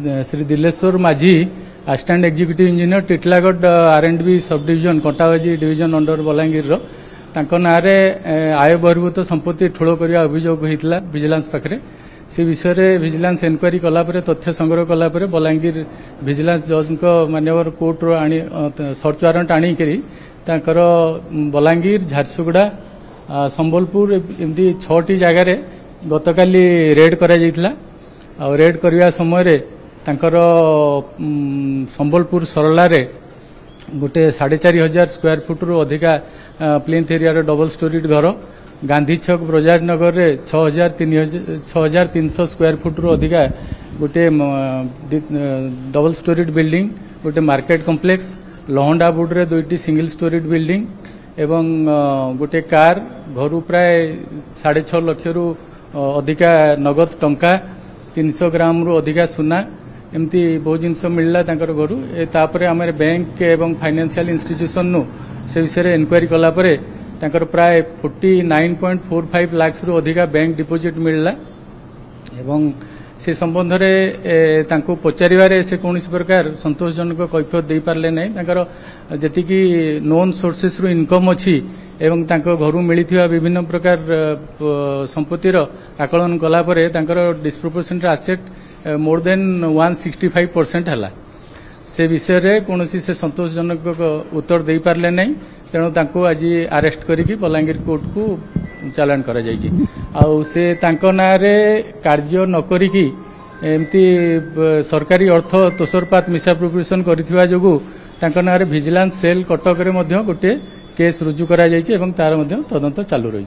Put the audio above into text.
श्री दिलेश्वर माझी assistant executive engineer Titlagarh R&B sub division Kantabanji division under Balangir ना आय बहिर्भूत संपत्ति ठूल करने अभियोग होता विजिलेंस पाखे से विषय में विजिलेंस इनक्वारी कलापर तथ्य संग्रह कलापर बलांगीर विजिलेंस जज मान्यवर कोर्ट आनी सर्च वारंट आनिकी बलांगीर झारसुगुड़ा संबलपुर एमती 6टी जगार गतकाली रेड करा रेड करने समय संबलपुर सरला गोटे 4,500 स्क्वायर फुट रु अधिका प्लेन्थ एरिया डबल स्टोरीड घर गांधी छक ब्रजाज नगर रे 6,300 स्क्वायर फुट रु अधिका गोटे डबल स्टोरीड बिल्डिंग गोटे मार्केट कॉम्प्लेक्स लहंडा बुड रे 2टी सिंगल स्टोरीड बिल्डिंग एवं गोटे कार घर प्राय 6.5 लाख रु अधिका नगद टंका 300 ग्राम रु अधिका सुना एमती बहुत जिनस मिलला घर आम बैंक एवं फाइनेंशियल इंस्टीट्यूशन नु से विषय में इनक्वारी कलापर प्राय 49.45 लाख रु अधिका बैंक डिपोजिट मिलला एवं से संबंध में पचारे से कौन प्रकार संतोषजनक कैफियत दे पारे ना जी नोन सोर्सेस रु इनकम अच्छी एवं घर मिलता विभिन्न प्रकार संपत्तिर आकलन कलापर डिस्प्रोपोर्शनेट आसेट मोर देन 165% है से विषय में कौन से संतोषजनक उत्तर दे पारे ना तेणु आज अरेस्ट करके बलांगीर कोर्ट को चालान करा जायछि आउ से ना कार्य नकरी एमती सरकारी अर्थ तोसरपात मिसअप्रोप्रिएशन करिथिबा जोगु ना विजिलेंस सेल कटक रे गोटे केस रुजु करा जायछि एवं तार तदंत चालू रही।